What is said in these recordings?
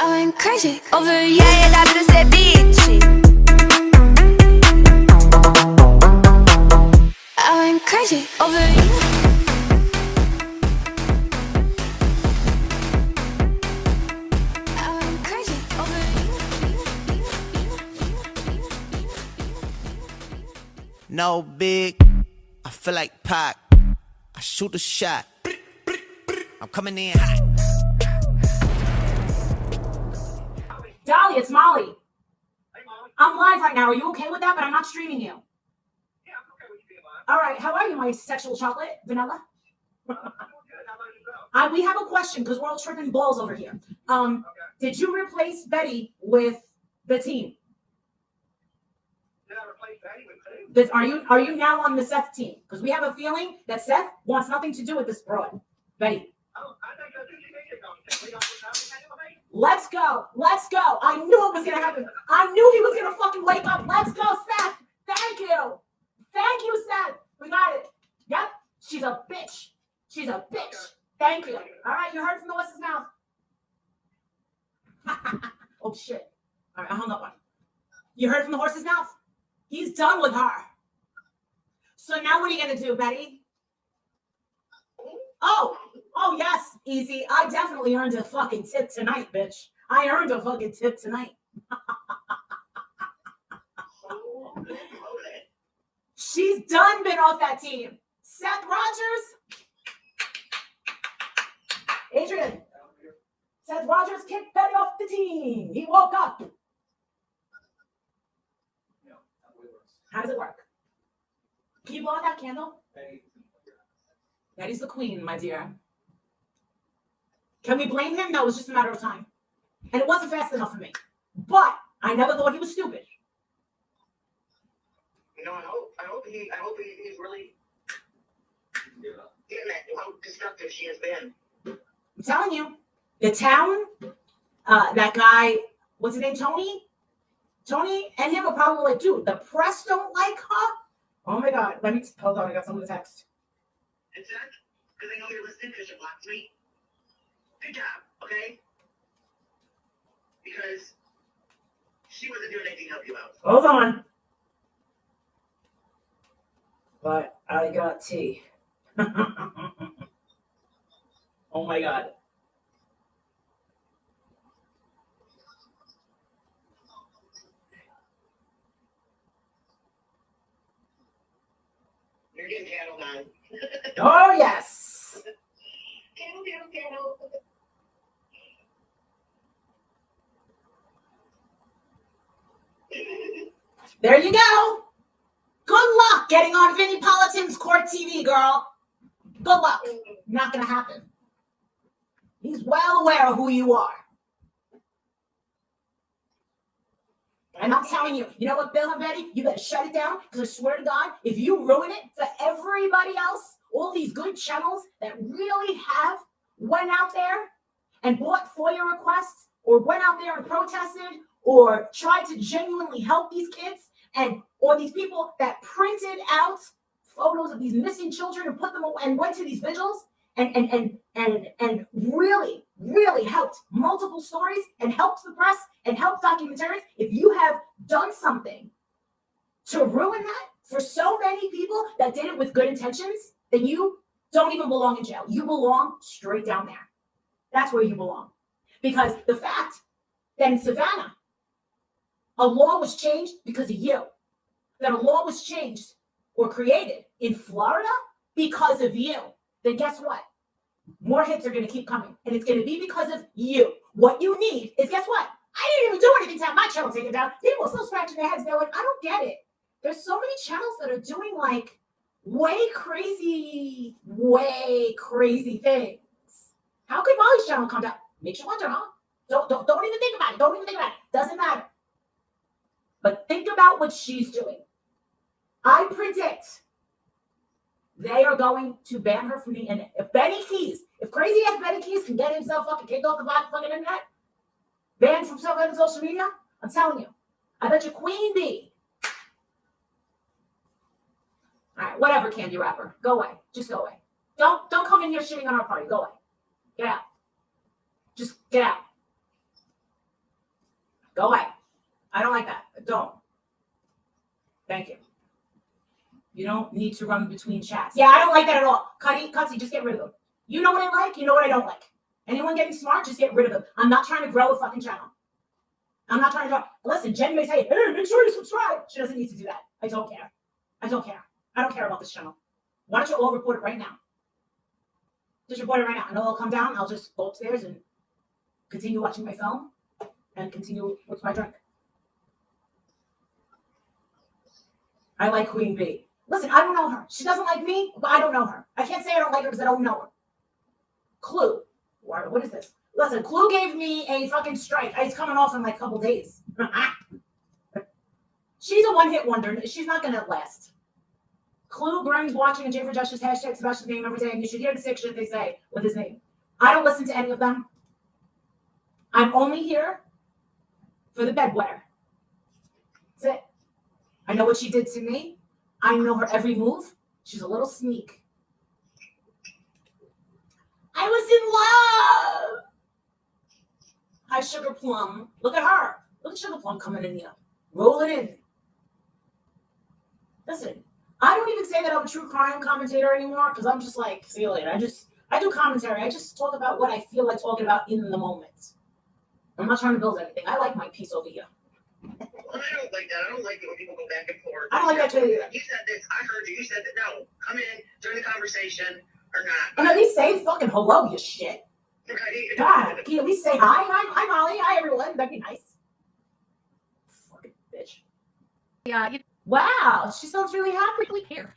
I went crazy over yeah, la vida se bici. I went crazy over you. I went crazy over you. No big, I feel like Pac. I shoot a shot. I'm coming in hot. Dolly, it's Molly. Hey, Molly. I'm live right now. Are you okay with that? But I'm not streaming you. Yeah, I'm okay with you being live. All right. How are you, my sexual chocolate? Vanilla? I'm doing good. How about yourself? We have a question because we're all tripping balls over here. Okay. Did you replace Beddy with the team? Did I replace Beddy with who? Are you now on the Seth team? Because we have a feeling that Seth wants nothing to do with this broad. Betty. Oh, I think that's who she made it on. We don't know anything. Let's go. Let's go. I knew it was going to happen. I knew he was going to fucking wake up. Let's go, Seth. Thank you. Thank you, Seth. We got it. Yep. She's a bitch. She's a bitch. Thank you. All right. You heard from the horse's mouth. Oh, shit. All right. I hung up on him. You heard from the horse's mouth? He's done with her. So now what are you going to do, Betty? Oh, yes, easy. I definitely earned a fucking tip tonight, bitch. I earned a fucking tip tonight. She's done been off that team. Seth Rogers. Adrian. Seth Rogers kicked Beddy off the team. He woke up. How does it work? Can you blow out that candle? Betty's the queen, my dear. Can we blame him? No, it was just a matter of time. And it wasn't fast enough for me. But I never thought he was stupid. You know, I hope he's really getting that how destructive she has been. I'm telling you, the town, that guy, what's his name, Tony? Tony and him are probably like, dude, the press don't like her. Oh my God, hold on, I got some of the text. It's that because I know you're listening because you blocked me. Good job, okay? Because she wasn't doing anything to help you out. Hold on. But I got tea. Oh my God. You're getting candled on. Oh, yes. Candle. There you go. Good luck getting on Vinnie Politan's Court TV, girl. Good luck. Not going to happen. He's well aware of who you are. And I'm telling you, you know what, Bill and Betty? You better shut it down because I swear to God, if you ruin it for everybody else, all these good channels that really have went out there and bought FOIA requests or went out there and protested or tried to genuinely help these kids or these people that printed out photos of these missing children and put them away and went to these vigils and really, really helped multiple stories and helped the press and helped documentaries. If you have done something to ruin that for so many people that did it with good intentions, then you don't even belong in jail. You belong straight down there. That's where you belong. Because the fact that in Savannah, a law was changed because of you, that a law was changed or created in Florida because of you, then guess what? More hits are going to keep coming. And it's going to be because of you. What you need is, guess what? I didn't even do anything to have my channel taken down. People are still scratching their heads. They're like, I don't get it. There's so many channels that are doing like way crazy things. How could Molly's channel come down? Makes you wonder, huh? Don't even think about it. Don't even think about it. Doesn't matter. But think about what she's doing. I predict they are going to ban her from the internet. If crazy ass Beddy Keys can get himself fucking kicked off the fucking internet, banned from social media, I'm telling you, I bet you Queen Bee. All right, whatever, candy wrapper. Go away. Just go away. Don't come in here shitting on our party. Go away. Get out. Just get out. Go away. I don't like that. Don't. Thank you. You don't need to run between chats. Yeah, I don't like that at all. Cutsy, just get rid of them. You know what I like, you know what I don't like. Anyone getting smart, just get rid of them. I'm not trying to grow a fucking channel. I'm not trying to grow. Listen, Jen may say, hey, make sure you subscribe. She doesn't need to do that. I don't care. I don't care about this channel. Why don't you all report it right now? Just report it right now. And I'll come down. I'll just go upstairs and continue watching my film and continue with my drink. I like Queen Bee. Listen, I don't know her. She doesn't like me, but I don't know her. I can't say I don't like her because I don't know her. Clue. What is this? Listen, Clue gave me a fucking strike. It's coming off in like a couple days. She's a one-hit wonder. She's not going to last. Clue, Grimes watching, and J for Justice, hashtag Sebastian's name every day. And you should hear the sick shit they say with his name. I don't listen to any of them. I'm only here for the bedwetter. That's it. I know what she did to me. I know her every move. She's a little sneak. I was in love. Hi, Sugar Plum. Look at her. Look at Sugar Plum coming in here. Rolling in. Listen, I don't even say that I'm a true crime commentator anymore because I'm just like, see you later. I do commentary. I just talk about what I feel like talking about in the moment. I'm not trying to build anything. I like my piece over here. Well, I don't like that. I don't like it when people go back and forth. I don't like that too either. You said this. I heard you. You said that. No, come in, join the conversation, or not. And at least say fucking hello, you shit. Okay. God, can you at least say hi? Hi, Molly. Hi, everyone. That'd be nice. Fucking bitch. Yeah. Wow, she sounds really happy. Really care.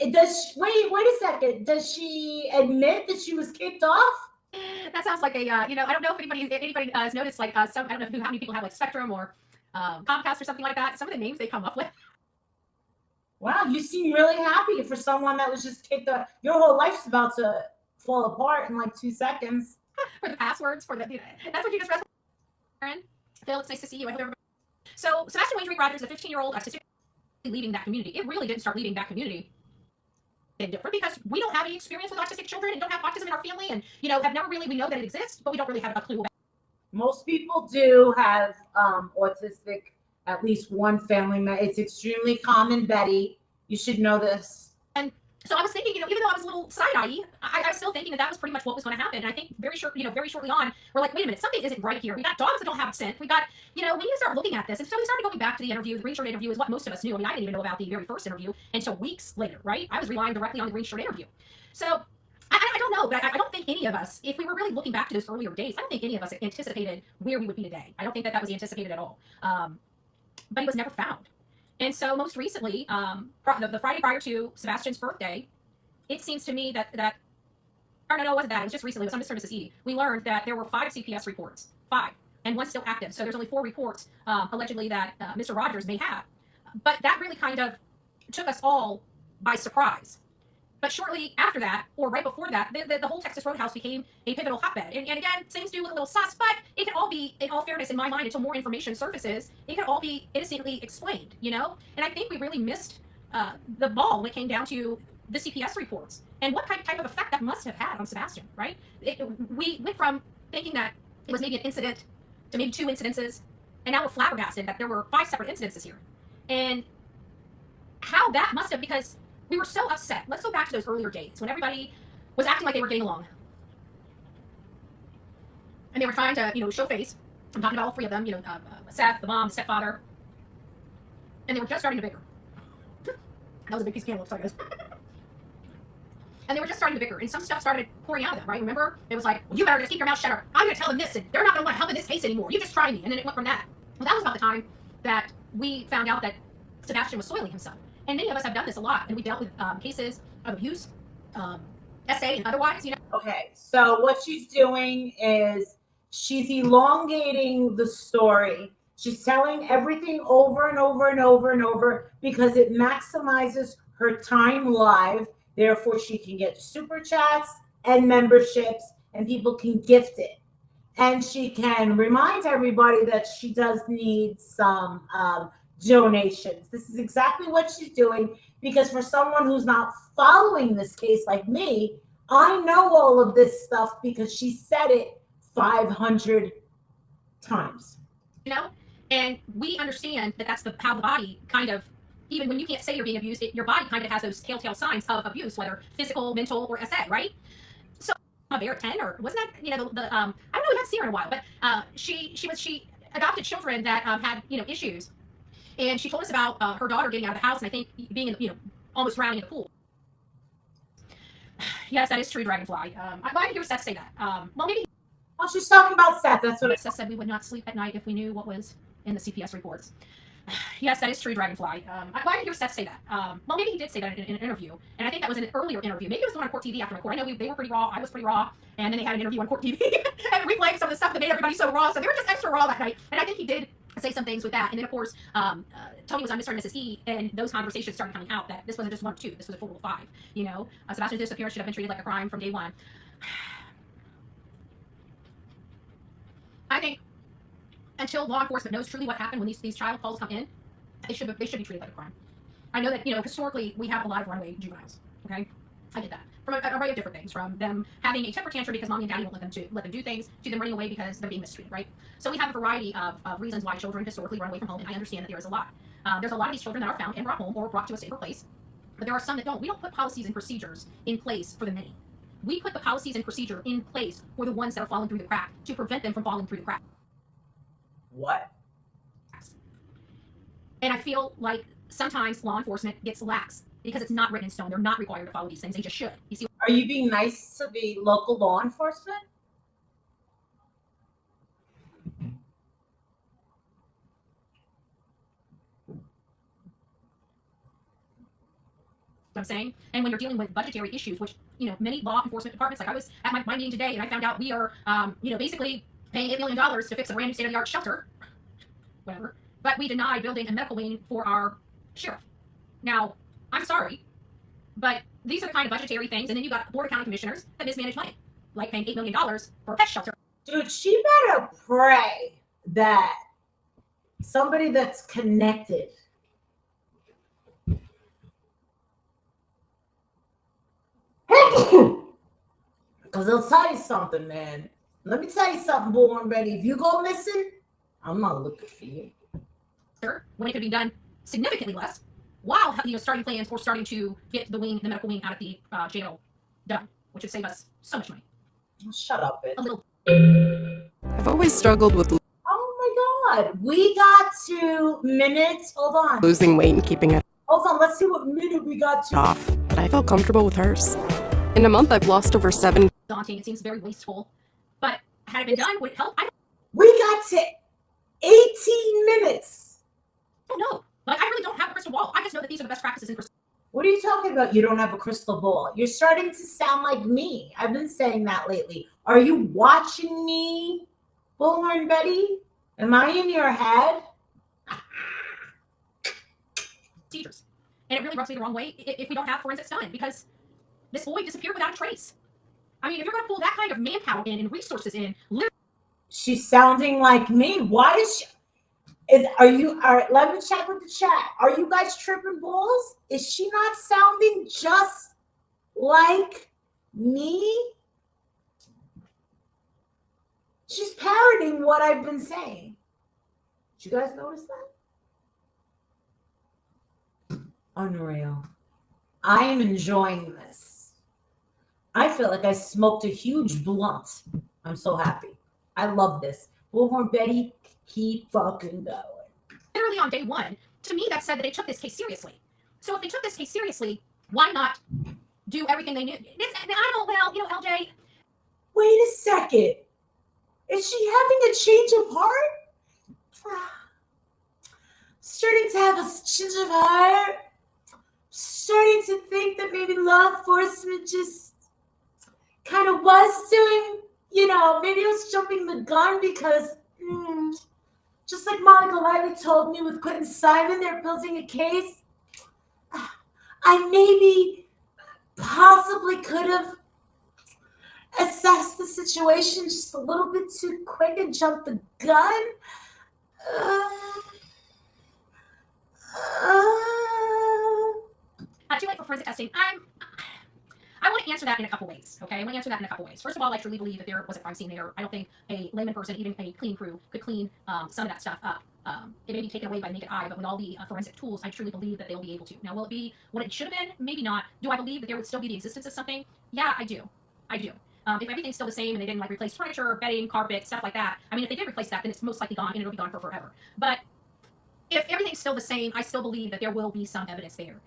Wait a second. Does she admit that she was kicked off? That sounds like a, I don't know if anybody has noticed, like, I don't know how many people have, like, Spectrum or Comcast or something like that. Some of the names they come up with. Wow, you seem really happy for someone that was just kicked off. Your whole life's about to fall apart in like 2 seconds. For the passwords, for the, that's what you just read. Aaron, Phil, it's nice to see you. I hope everybody. So, Sebastian Wayne Rogers is a 15-year-old autistic leaving that community. It really didn't start leaving that community. Different because we don't have any experience with autistic children and don't have autism in our family and have never really, we know that it exists, but we don't really have a clue about it. Most people do have autistic, at least one family member. It's extremely common, Beddy. You should know this. And so I was thinking, even though I was a little side-eye, I was still thinking that was pretty much what was going to happen. And I think very shortly on, we're like, wait a minute, something isn't right here. We got dogs that don't have scent. We got, we need to start looking at this. And so we started going back to the interview. The green shirt interview is what most of us knew. I mean, I didn't even know about the very first interview until weeks later, right? I was relying directly on the green shirt interview. So I don't know, but I don't think any of us, if we were really looking back to those earlier days, I don't think any of us anticipated where we would be today. I don't think that was anticipated at all. But he was never found. And so most recently, the Friday prior to Sebastian's birthday, it seems to me that or no, it wasn't that. It was just recently. It was on Mr. and Mrs. E. We learned that there were 5 CPS reports, 5, and 1 still active. So there's only 4 reports allegedly that Mr. Rogers may have. But that really kind of took us all by surprise. But shortly after that, or right before that, the whole Texas Roadhouse became a pivotal hotbed. And again, things do look a little sus, but it can all be, in all fairness, in my mind, until more information surfaces, it can all be innocently explained, And I think we really missed the ball when it came down to the CPS reports and what type of effect that must have had on Sebastian, right? We went from thinking that it was maybe an incident to maybe 2 incidences, and now we're flabbergasted that there were 5 separate incidences here. And how that must have, because we were so upset. Let's go back to those earlier days when everybody was acting like they were getting along. And they were trying to, show face. I'm talking about all 3 of them, Seth, the mom, the stepfather. And they were just starting to bicker. That was a big piece of candle, sorry guys. And they were just starting to bicker, and some stuff started pouring out of them, right? Remember? It was like, well, you better just keep your mouth shut, or I'm going to tell them this, and they're not going to want to help in this case anymore. You just try me. And then it went from that. Well, that was about the time that we found out that Sebastian was soiling himself. And many of us have done this a lot, and we dealt with cases of abuse, SA and otherwise, Okay, so what she's doing is she's elongating the story. She's telling everything over and over and over and over because it maximizes her time live. Therefore, she can get super chats and memberships, and people can gift it. And she can remind everybody that she does need some donations. This is exactly what she's doing, because for someone who's not following this case like me, I know all of this stuff because she said it 500 times. You know, and we understand that that's how the body kind of, even when you can't say you're being abused, your body kind of has those telltale signs of abuse, whether physical, mental, or SA, right? So a bear at 10, or wasn't that, I don't know, we haven't seen her in a while, but she adopted children that had, issues, and she told us about her daughter getting out of the house, and I think being in, almost drowning in the pool. Yes, that is true, Dragonfly. I didn't hear Seth say that. Well, maybe. Oh, she's talking about Seth. That's what Seth said we would not sleep at night if we knew what was in the CPS reports. Yes, that is true, Dragonfly. I didn't hear Seth say that. Well, maybe he did say that in an interview, and I think that was in an earlier interview. Maybe it was the one on Court TV after my court. I know they were pretty raw. I was pretty raw, and then they had an interview on Court TV and replaying some of the stuff that made everybody so raw. So they were just extra raw that night, and I think he did say some things with that. And then, of course, Tony was on Mr. and Mrs. E, and those conversations started coming out that this wasn't just 1 or 2, this was a total of 5. Sebastian's disappearance should have been treated like a crime from day one. I think until law enforcement knows truly what happened when these child calls come in, they should be treated like a crime. I know that, historically we have a lot of runaway juveniles. Okay, I get that from an array of different things, from them having a temper tantrum because mommy and daddy won't let them do things, to them running away because they're being mistreated, right? So we have a variety of reasons why children historically run away from home, and I understand that there is a lot. There's a lot of these children that are found and brought home or brought to a safer place, but there are some that don't. We don't put policies and procedures in place for the many. We put the policies and procedure in place for the ones that are falling through the crack to prevent them from falling through the crack. What? And I feel like sometimes law enforcement gets lax because it's not written in stone. They're not required to follow these things. They just should. You see? Are you being nice to the local law enforcement? What I'm saying? And when you're dealing with budgetary issues, which, many law enforcement departments, like I was at my meeting today and I found out we are, basically paying $8 million to fix a brand new state-of-the-art shelter, whatever, but we denied building a medical wing for our sheriff. Now, I'm sorry, but these are the kind of budgetary things, and then you got board of county commissioners that mismanage money, like paying $8 million for a pet shelter. Dude, she better pray that somebody that's connected because they'll tell you something, man. Let me tell you something, Bullhorn Betty. If you go missing, I'm not looking for you. When it could be done significantly less, while starting plans for starting to get the medical wing out of the jail done, which would save us so much money. Shut up, bitch. A little. I've always struggled with Oh my God. We got 2 minutes. Hold on. losing weight and keeping it Hold on. Let's see what minute we got to. off, but I felt comfortable with hers. In a month, I've lost over 7. Daunting. It seems very wasteful. But had it been done, would it help? I We got to 18 minutes. don't know. Like, I really don't have a crystal ball. I just know that these are the best practices in What are you talking about? You don't have a crystal ball. You're starting to sound like me. I've been saying that lately. Are you watching me, Bullhorn Betty? Am I in your head? procedures. And it really rubs me the wrong way if we don't have forensics done, because this boy disappeared without a trace. I mean, if you're going to pull that kind of manpower in and resources in, She's sounding like me. Why is she? All right, let me check with the chat. Are you guys tripping balls? Is she not sounding just like me? She's parroting what I've been saying. Did you guys notice that? Unreal. I am enjoying this. I feel like I smoked a huge blunt. I'm so happy. I love this. Bullhorn Betty, keep fucking going. literally on day one, to me that said that they took this case seriously. So if they took this case seriously, why not do everything they knew? LJ. Wait a second. Is she having a change of heart? Starting to have a change of heart. Starting to think that maybe law enforcement just kind of was doing, maybe it was jumping the gun because just like Monica Riley told me with Quentin Simon, they're building a case. I maybe possibly could have assessed the situation just a little bit too quick and jumped the gun. Too late for forensic testing. I want to answer that in a couple ways. Okay, I want to answer that in a couple ways. First of all, I truly believe that there was a crime scene there. I don't think a layman person, even a clean crew, could clean some of that stuff up. It may be taken away by the naked eye, but with all the forensic tools, I truly believe that they'll be able to. Now, will it be what it should have been? Maybe not. Do I believe that there would still be the existence of something? Yeah, I do. I do. If everything's still the same and they didn't like replace furniture, bedding, carpet, stuff like that, I mean, if they did replace that, then it's most likely gone and it'll be gone for forever. But if everything's still the same, I still believe that there will be some evidence there.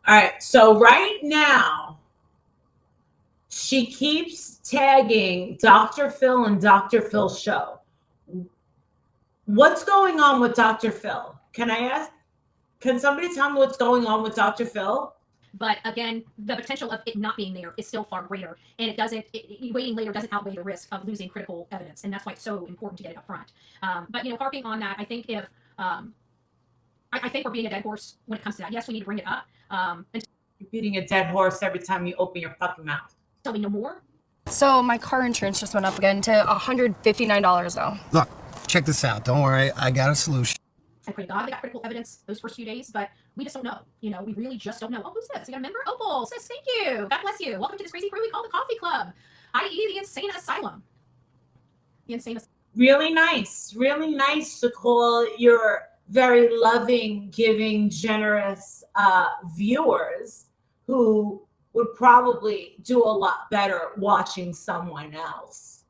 All right. So right now, she keeps tagging Dr. Phil and Dr. Phil's show. What's going on with Dr. Phil? Can I ask? Can somebody tell me what's going on with Dr. Phil? But again, the potential of it not being there is still far greater, and it doesn't. Waiting later doesn't outweigh the risk of losing critical evidence, and that's why it's so important to get it up front. But harping on that, I think if I think we're beating a dead horse when it comes to that. Yes, we need to bring it up. You're beating a dead horse every time you open your fucking mouth. Until we know more. So my car insurance just went up again to $159 though. Look, check this out. Don't worry, I got a solution. I pray to God they got critical evidence those first few days, but we just don't know. We really just don't know. Oh, who's this? We got a member? Opal says, thank you. God bless you. Welcome to this crazy crew we call the Coffee Club, i.e. the Insane Asylum. The Insane Asylum. Really nice to call your very loving, giving, generous viewers who would probably do a lot better watching someone else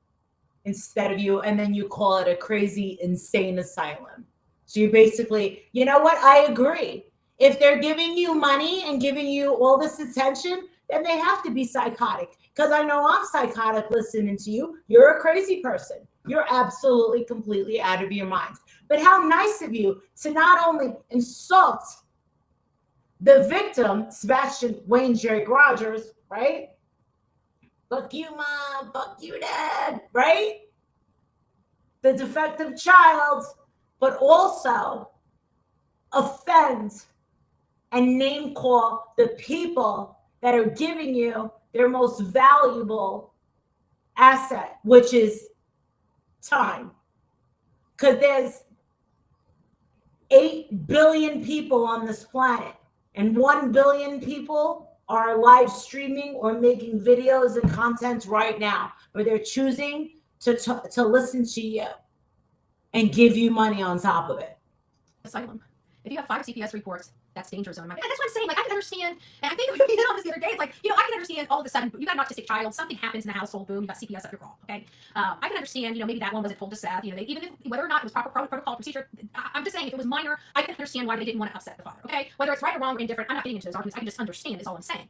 instead of you, and then you call it a crazy, insane asylum. So you basically, you know what? I agree. If they're giving you money and giving you all this attention, then they have to be psychotic. Because I know I'm psychotic listening to you. You're a crazy person. You're absolutely, completely out of your mind. But how nice of you to not only insult the victim, Sebastian Wayne Jake Rogers, right? Fuck you, mom. Fuck you, dad, right? The defective child, but also offend and name call the people that are giving you their most valuable asset, which is time. Because there's 8 billion people on this planet, and 1 billion people are live streaming or making videos and content right now, where they're choosing to listen to you and give you money on top of it. Asylum. If you have 5 CPS reports, that's danger zone. That's what I'm saying. Like, I can understand, and I think we hit on this the other day. It's like, I can understand all of a sudden you got an autistic child, something happens in the household, boom, you got CPS up your crawl. Okay, I can understand. Maybe that one wasn't told to Seth. They, even if whether or not it was proper protocol procedure, I'm just saying if it was minor, I can understand why they didn't want to upset the father. Okay, whether it's right or wrong or indifferent, I'm not getting into those arguments. I can just understand. Is all I'm saying.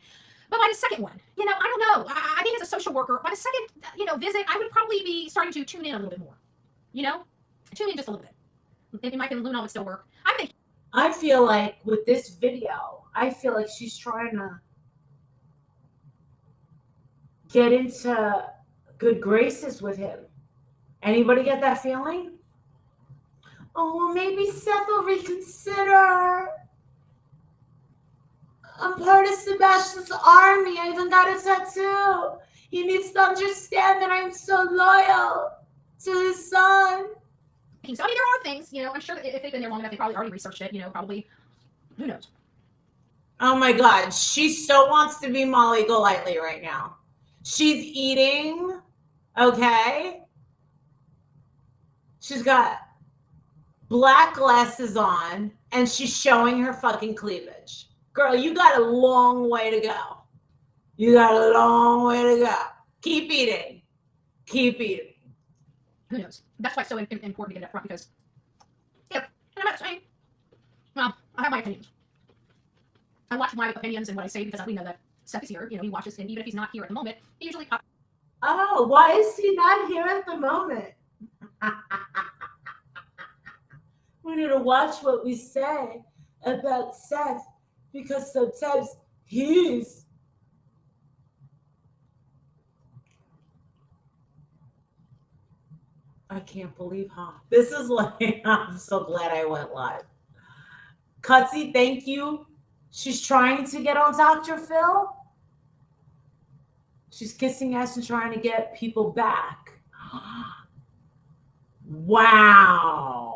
But by the second one, I don't know. I think as a social worker, by the second, visit, I would probably be starting to tune in a little bit more. Tune in just a little bit. Maybe Mike and Luna would still work. I feel like with this video, I feel like she's trying to get into good graces with him. Anybody get that feeling? Oh, well, maybe Seth will reconsider. I'm part of Sebastian's army. I even got a tattoo. He needs to understand that I'm so loyal to his son. So, there are things, I'm sure that if they've been there long enough, they probably already researched it, probably, who knows? Oh my God, she so wants to be Molly Golightly right now. She's eating, okay? She's got black glasses on, and she's showing her fucking cleavage. Girl, you got a long way to go. You got a long way to go. Keep eating. Keep eating. Who knows? That's why it's so important to get it up front, because, and I'm not saying, well, I have my opinions. I watch my opinions and what I say because we know that Seth is here. He watches, and even if he's not here at the moment, he usually pops. Oh, why is he not here at the moment? We need to watch what we say about Seth, because sometimes he's I can't believe, this is like, I'm so glad I went live. Cutsy, thank you. She's trying to get on Dr. Phil. She's kissing ass and trying to get people back. Wow.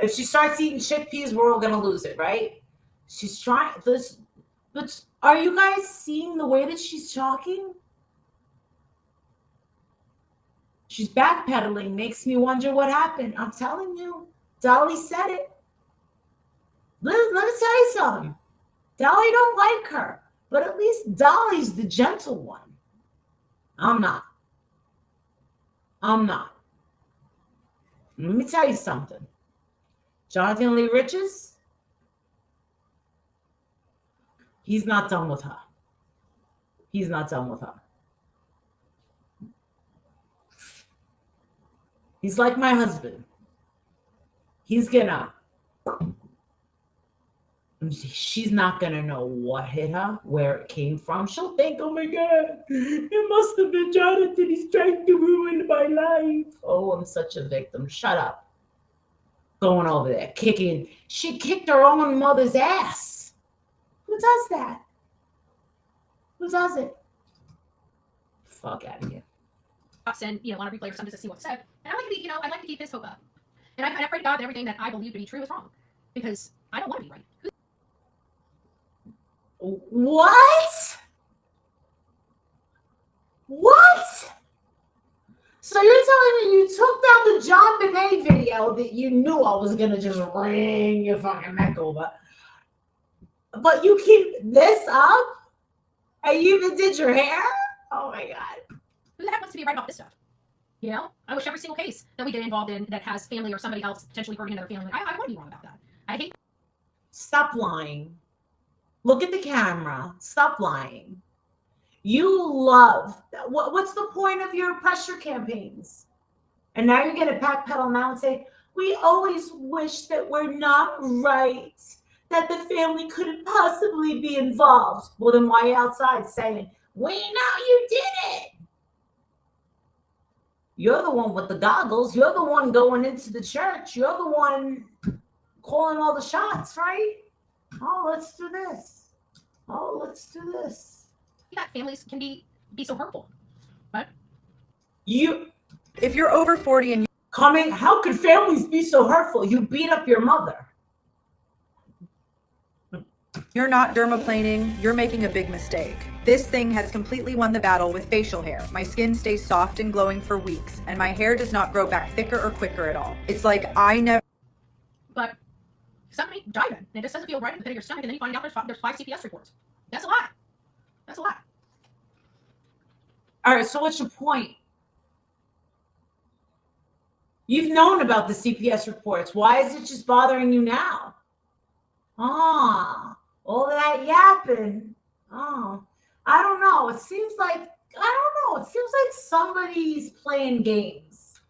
If she starts eating chickpeas, we're all going to lose it, right? She's trying this. But are you guys seeing the way that she's talking? She's backpedaling. Makes me wonder what happened. I'm telling you. Dolly said it. Let me tell you something. Dolly don't like her. But at least Dolly's the gentle one. I'm not. Let me tell you something. Jonathan Lee Riches, he's not done with her. He's not done with her. He's like my husband. She's not gonna know what hit her, where it came from. She'll think, oh my God, it must have been Jonathan. He's trying to ruin my life. Oh, I'm such a victim. Shut up. Going over there, kicking. She kicked her own mother's ass. Who does that? Who does it? Fuck out of here. And want to replay or something to see what's said. And I like to be, I'd like to keep his hope up. And I pray to God that everything that I believe to be true is wrong, because I don't want to be right. What? So you're telling me you took down the John Benet video that you knew I was gonna just ring your fucking neck over, but you keep this up? And you even did your hair? Oh my God. Who the heck wants to be right about this stuff? I wish every single case that we get involved in that has family or somebody else potentially hurting another family. I want to be wrong about that. I hate. Stop lying. Look at the camera. Stop lying. You love. What's the point of your pressure campaigns? And now you're going to backpedal now and say, we always wish that we're not right, that the family couldn't possibly be involved. Well, then why are you outside saying, we know you did it? You're the one with the goggles. You're the one going into the church. You're the one calling all the shots, right? Oh, let's do this. Oh, let's do this. That families can be so hurtful. What? If you're over 40 and coming, how could families be so hurtful? You beat up your mother. you're not dermaplaning, you're making a big mistake. This thing has completely won the battle with facial hair. My skin stays soft and glowing for weeks, and my hair does not grow back thicker or quicker at all. It's like I never... But somebody died and it just doesn't feel right in the pit of your stomach, and then you find out there's 5 CPS reports. That's a lot. That's a lot. All right, so what's your point? You've known about the CPS reports. Why is it just bothering you now? All that yapping. I don't know. It seems like, somebody's playing games.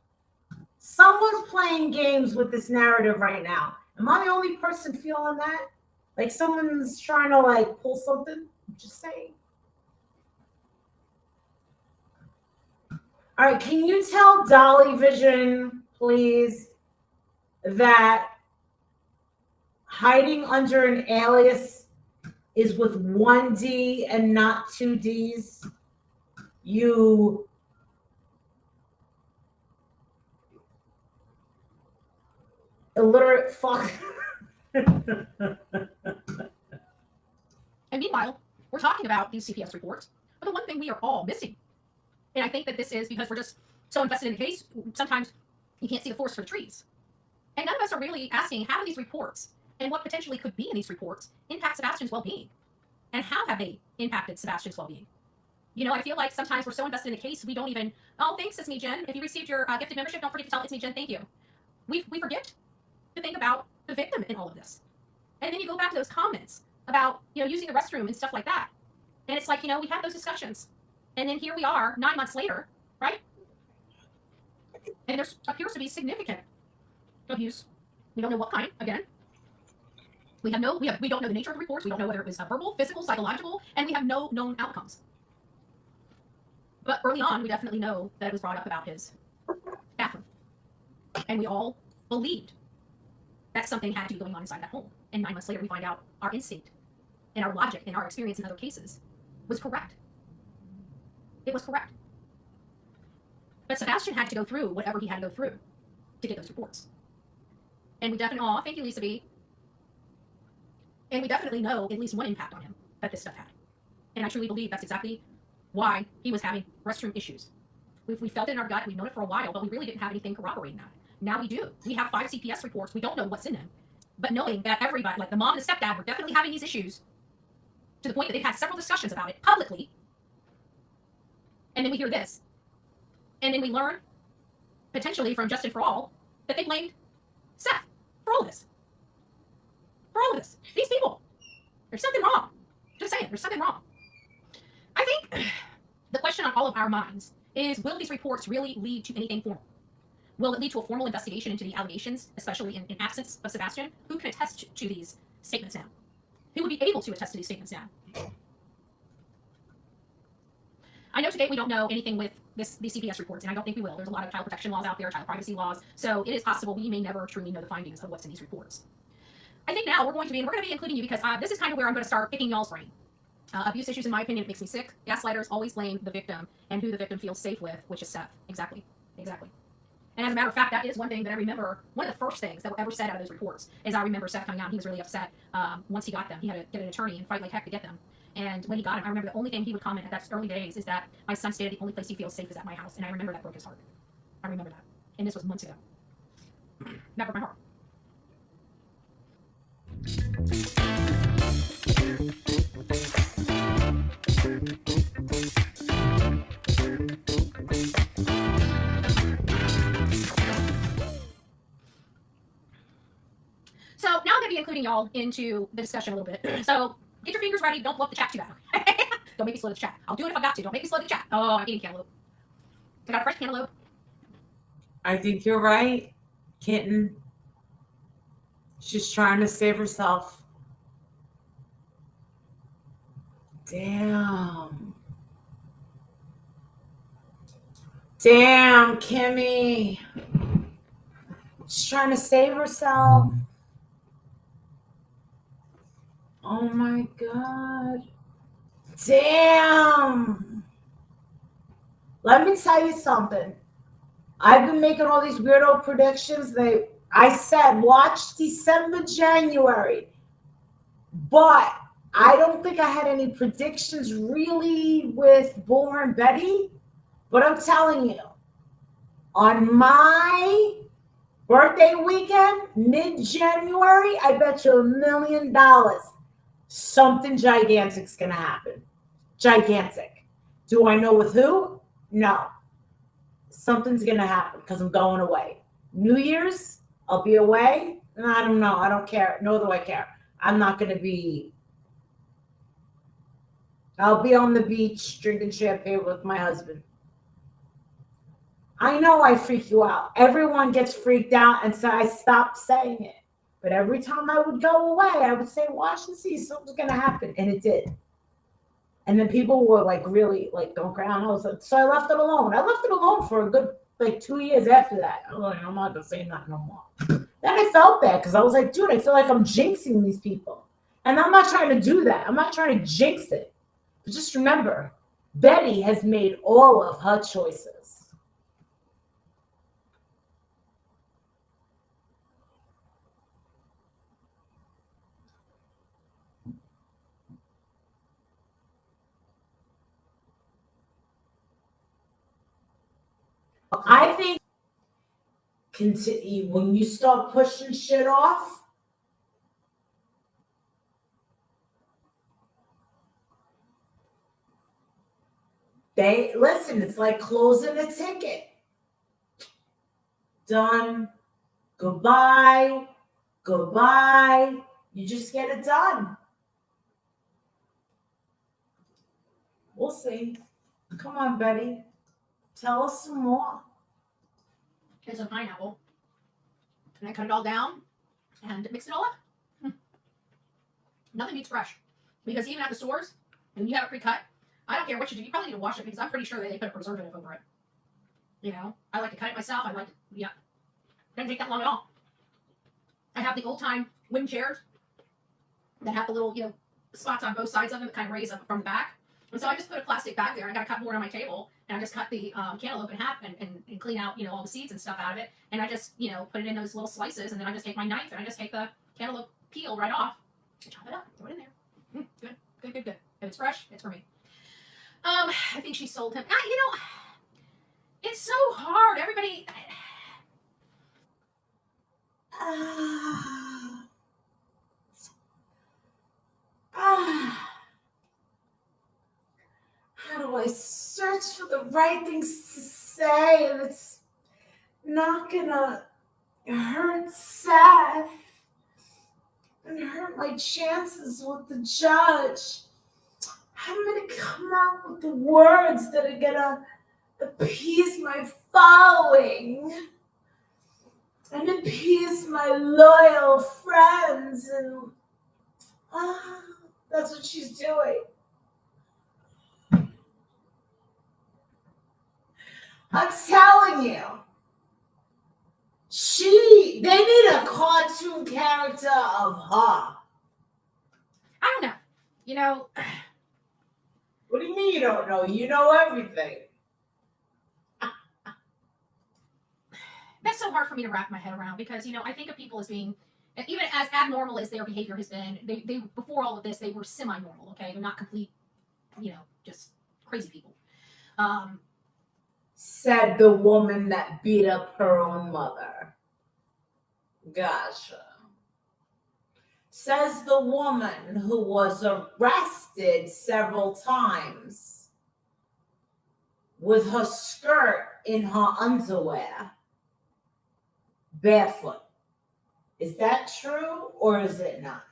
Someone's playing games with this narrative right now. Am I the only person feeling that? Like someone's trying to like pull something? I'm just saying. All right, can you tell Dolly Vision, please, that hiding under an alias is with one D and not two Ds? You illiterate fuck. And meanwhile, we're talking about these CPS reports, but the one thing we are all missing, and I think that this is because we're just so invested in the case, sometimes you can't see the forest for the trees. And none of us are really asking how do these reports and what potentially could be in these reports impact Sebastian's well-being? And how have they impacted Sebastian's well-being? You know, I feel like sometimes we're so invested in the case, we don't even, oh, thanks, it's me, Jen. If you received your gifted membership, don't forget to tell it's me, Jen, thank you. We forget to think about the victim in all of this. And then you go back to those comments about, using the restroom and stuff like that. And it's like, we had those discussions. And then here we are 9 months later, right? And there appears to be significant abuse. We don't know what kind, again. We don't know the nature of the reports. We don't know whether it was verbal, physical, psychological, and we have no known outcomes. But early on, we definitely know that it was brought up about his bathroom. And we all believed that something had to be going on inside that home. And 9 months later, we find out our instinct and our logic and our experience in other cases was correct. It was correct. But Sebastian had to go through whatever he had to go through to get those reports. And we definitely, thank you, Lisa B. And we definitely know at least one impact on him. that this stuff had. And I truly believe that's exactly why he was having restroom issues. We felt it in our gut. We've known it for a while, but we really didn't have anything corroborating that. Now we do. We have 5 CPS reports. We don't know what's in them. But knowing that everybody, like the mom and the stepdad, were definitely having these issues to the point that they've had several discussions about it publicly. And then we hear this. And then we learn, potentially from Justin for All, that they blamed Seth for all of this. For all of this. These people. There's something wrong. Just saying, there's something wrong. I think the question on all of our minds is, will these reports really lead to anything formal? Will it lead to a formal investigation into the allegations, especially in absence of Sebastian? Who can attest to these statements now? Who would be able to attest to these statements now? I know today we don't know anything with these CPS reports, and I don't think we will. There's a lot of child protection laws out there, child privacy laws, so it is possible we may never truly know the findings of what's in these reports. I think now we're going to be including you because this is kind of where I'm going to start picking y'all's brain. Abuse issues, in my opinion, it makes me sick. Gaslighters always blame the victim and who the victim feels safe with, which is Seth. Exactly. And as a matter of fact, that is one thing that I remember. One of the first things that were ever said out of those reports is I remember Seth coming out and he was really upset once he got them. He had to get an attorney and fight like heck to get them. And when he got them, I remember the only thing he would comment at that early days is that my son stayed at the only place he feels safe is at my house. And I remember that broke his heart. I remember that. And this was months ago. That broke my heart. So now I'm going to be including y'all into the discussion a little bit. So get your fingers ready. Don't blow up the chat too bad. Don't make me slow the chat. I'll do it if I got to. Don't make me slow the chat. Oh, I'm eating cantaloupe. I got a fresh cantaloupe. I think you're right, Kitten. She's trying to save herself. Damn, Kimmy. She's trying to save herself. Oh my God. Damn. Let me tell you something. I've been making all these weirdo predictions. I said, watch December, January. But I don't think I had any predictions really with Bullhorn Beddy. But I'm telling you, on my birthday weekend, mid-January, I bet you $1 million something gigantic's going to happen. Gigantic. Do I know with who? No. Something's going to happen because I'm going away. New Year's, I'll be away. I don't know. I don't care. Nor do I care. I'm not going to be. I'll be on the beach drinking champagne with my husband. I know I freak you out. Everyone gets freaked out, and so I stopped saying it. But every time I would go away, I would say, watch and see, something's going to happen. And it did. And then people were like, really, like, don't cry. I was like, so I left it alone. I left it alone for a good, 2 years after that. I'm like, I'm not going to say nothing no more. Then I felt bad because I was like, dude, I feel like I'm jinxing these people. And I'm not trying to do that. I'm not trying to jinx it. But just remember, Beddy has made all of her choices. I think when you start pushing shit off, listen, it's like closing a ticket. Done. Goodbye. You just get it done. We'll see. Come on, Beddy. Tell us some more. Here's some pineapple. And I cut it all down and mix it all up. Nothing beats fresh. Because even at the stores, when you have it pre-cut, I don't care what you do. You probably need to wash it because I'm pretty sure that they put a preservative over it. You know, I like to cut it myself. Doesn't take that long at all. I have the old-time wooden chairs that have the little, spots on both sides of them that kind of raise up from the back. And so I just put a plastic bag there. I got a cutboard on my table, and I just cut the cantaloupe in half and clean out, all the seeds and stuff out of it. And I just, put it in those little slices, and then I just take my knife and I just take the cantaloupe peel right off and chop it up, throw it in there. Good. Good. If it's fresh, it's for me. I think she sold him. It's so hard. Everybody. How do I search for the right things to say and it's not gonna hurt Seth and hurt my chances with the judge? I'm gonna come out with the words that are gonna appease my following and appease my loyal friends, and that's what she's doing. I'm telling you, they need a cartoon character of her. I don't know. What do you mean you don't know? You know everything. That's so hard for me to wrap my head around because, I think of people as being, even as abnormal as their behavior has been, they before all of this, they were semi-normal, okay? They're not complete, just crazy people. Said the woman that beat up her own mother. Gotcha. Says the woman who was arrested several times with her skirt in her underwear, barefoot. Is that true or is it not?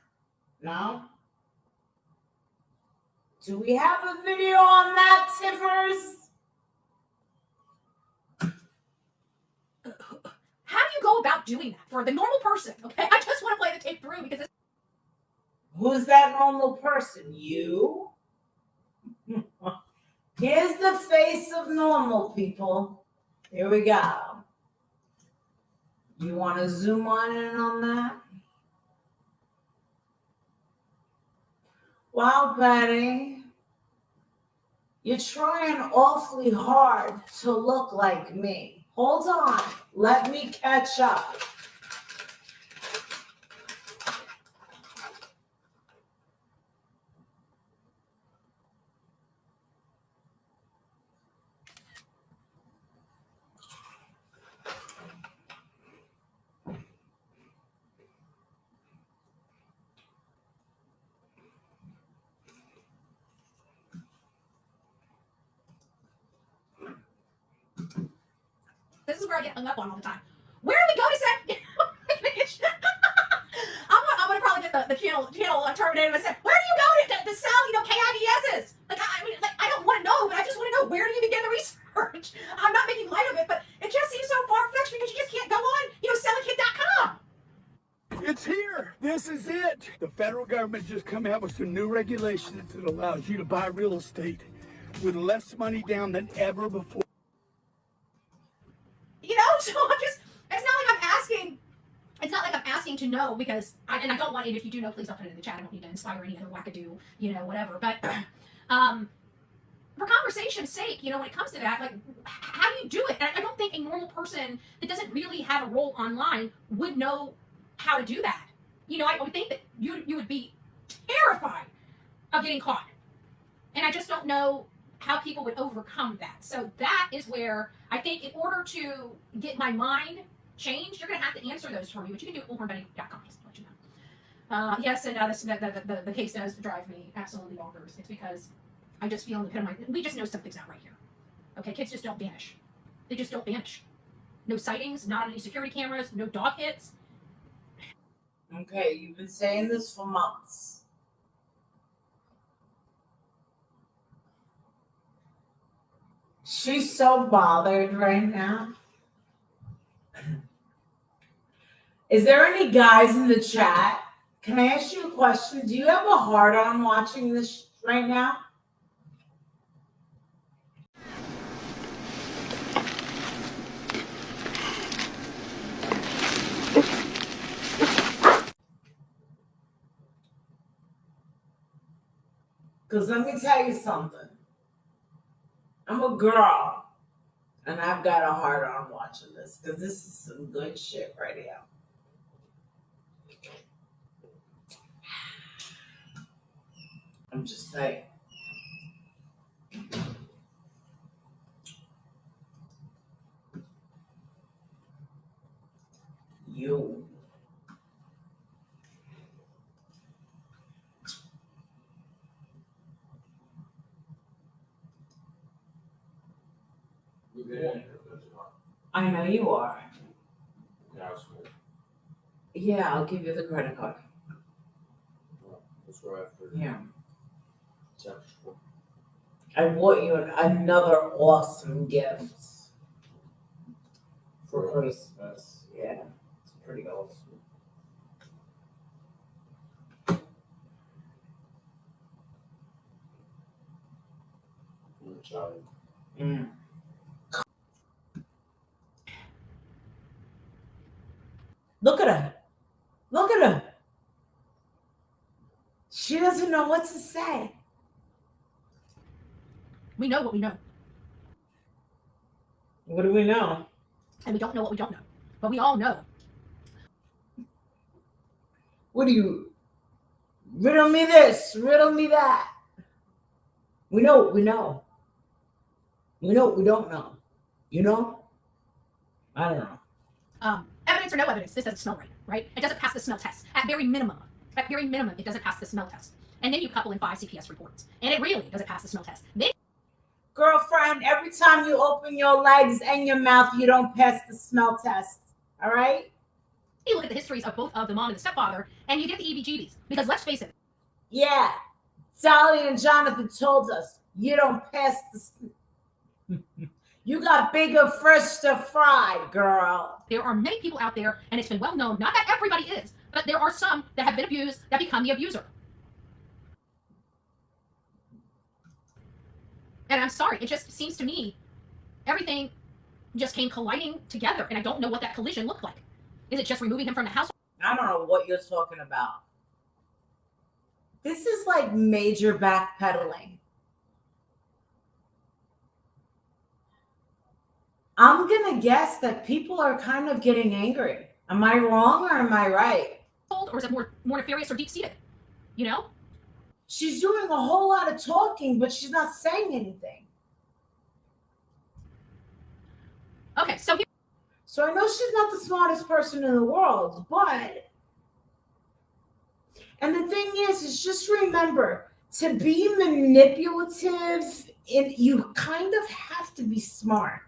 No? Do we have a video on that, Tiffers? How do you go about doing that for the normal person? Okay, I just want to play the tape through because Who's that normal person? You? Here's the face of normal people. Here we go. You want to zoom on in on that? Wow, Beddy. You're trying awfully hard to look like me. Hold on. Let me catch up. this is where I get hung up on all the time. Where do we go to set? I'm gonna probably get the channel terminated and say, where do you go to sell, KIDSs? I don't want to know, but I just want to know, where do you begin the research? I'm not making light of it, but it just seems so far-fetched because you just can't go on, sellakit.com. It's here. This is it. The federal government just come out with some new regulations that allows you to buy real estate with less money down than ever before. So it's not like I'm asking to know because, and I don't want it, if you do know, please don't put it in the chat. I don't need to inspire any other wackadoo, whatever. But for conversation's sake, when it comes to that, how do you do it? And I don't think a normal person that doesn't really have a role online would know how to do that. I would think that you would be terrified of getting caught. And I just don't know how people would overcome that. So that is where I think in order to get my mind changed, you're going to have to answer those for me, which you can do at bullhornbeddy.com, just to let you know. Yes, and the case does drive me absolutely bonkers. It's because I just feel in the pit of my... We just know something's not right here. Okay, kids just don't vanish. They just don't vanish. No sightings, not any security cameras, no dog hits. Okay, you've been saying this for months. She's so bothered right now. Is there any guys in the chat? Can I ask you a question? Do you have a heart on watching this right now? Because let me tell you something. I'm a girl, and I've got a heart on watching this because this is some good shit right here. I'm just saying. You. I know you are. Yeah, I'll give you the credit card. Yeah. I bought you another awesome gift for Christmas. Yeah, it's pretty awesome. Mm. Look at her. Look at her. She doesn't know what to say. We know what we know. What do we know? And we don't know what we don't know. But we all know. What do you? Riddle me this, riddle me that. We know what we know. We know what we don't know. You know? I don't know. Evidence or no evidence, this doesn't smell right, right? It doesn't pass the smell test. At very minimum, it doesn't pass the smell test. And then you couple in 5 CPS reports. And it really doesn't pass the smell test. Then Girlfriend, every time you open your legs and your mouth, you don't pass the smell test. All right? you look at the histories of both of the mom and the stepfather, and you get the EBGBs. Because let's face it. Yeah. Sally and Jonathan told us you don't pass the... You got bigger fish to fry, girl. There are many people out there, and it's been well known, not that everybody is, but there are some that have been abused that become the abuser. And I'm sorry, it just seems to me everything just came colliding together, and I don't know what that collision looked like. Is it just removing him from the house? I don't know what you're talking about. This is like major backpedaling. I'm going to guess that people are kind of getting angry. Am I wrong or am I right? Or is it more nefarious or deep-seated? You know? She's doing a whole lot of talking, but she's not saying anything. Okay, so I know she's not the smartest person in the world, but... And the thing is just remember, to be manipulative, you kind of have to be smart.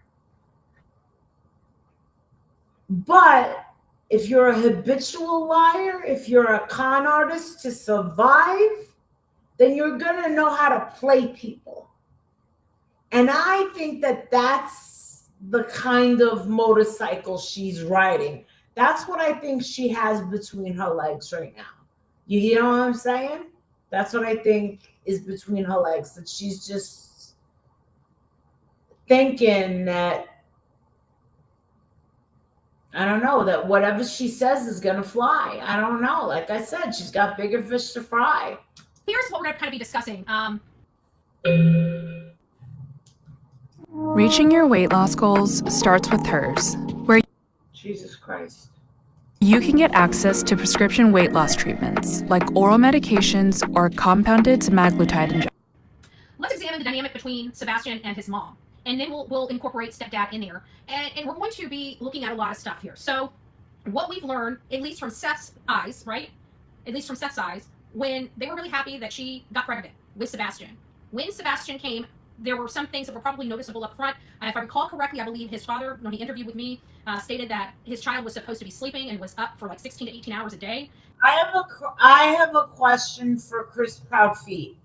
But if you're a habitual liar, if you're a con artist to survive, then you're going to know how to play people. And I think that that's the kind of motorcycle she's riding. That's what I think she has between her legs right now. You know what I'm saying? That's what I think is between her legs. That she's just thinking that, I don't know, that whatever she says is going to fly. I don't know. Like I said, she's got bigger fish to fry. Here's what we're going to kind of be discussing. Reaching your weight loss goals starts with hers, where Jesus Christ. you can get access to prescription weight loss treatments like oral medications or compounded semaglutide injections. Let's examine the dynamic between Sebastian and his mom. And then we'll incorporate stepdad in there. And we're going to be looking at a lot of stuff here. So what we've learned, at least from Seth's eyes, right? At least from Seth's eyes, when they were really happy that she got pregnant with Sebastian. When Sebastian came, there were some things that were probably noticeable up front. If I recall correctly, I believe his father, when he interviewed with me, stated that his child was supposed to be sleeping and was up for like 16 to 18 hours a day. I have a question for Chris Proudfeet.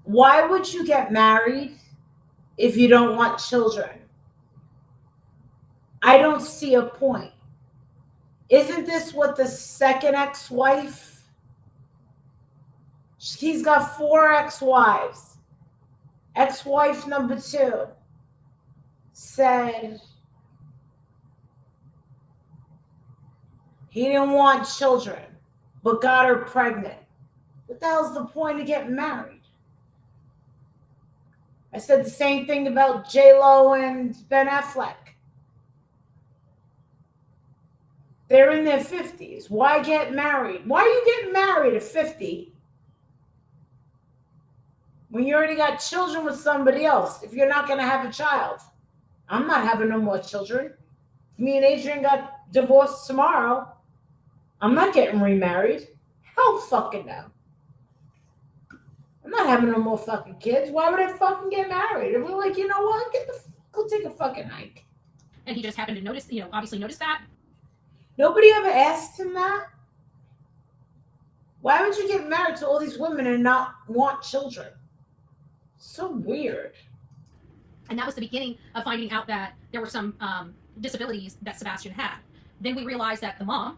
Why would you get married if you don't want children? I don't see a point. Isn't this what the second ex-wife? He's got 4 ex-wives. Ex-wife number 2 said he didn't want children, but got her pregnant. What the hell's the point of getting married? I said the same thing about J-Lo and Ben Affleck. They're in their 50s. Why get married? Why are you getting married at 50 when you already got children with somebody else, if you're not going to have a child. I'm not having no more children. If me and Adrian got divorced tomorrow, I'm not getting remarried. Hell fucking no. I'm not having no more fucking kids. Why would I fucking get married? And we're like, you know what? Go take a fucking hike. And he just happened to notice, obviously noticed that. Nobody ever asked him that. Why would you get married to all these women and not want children? So weird. And that was the beginning of finding out that there were some disabilities that Sebastian had. Then we realized that the mom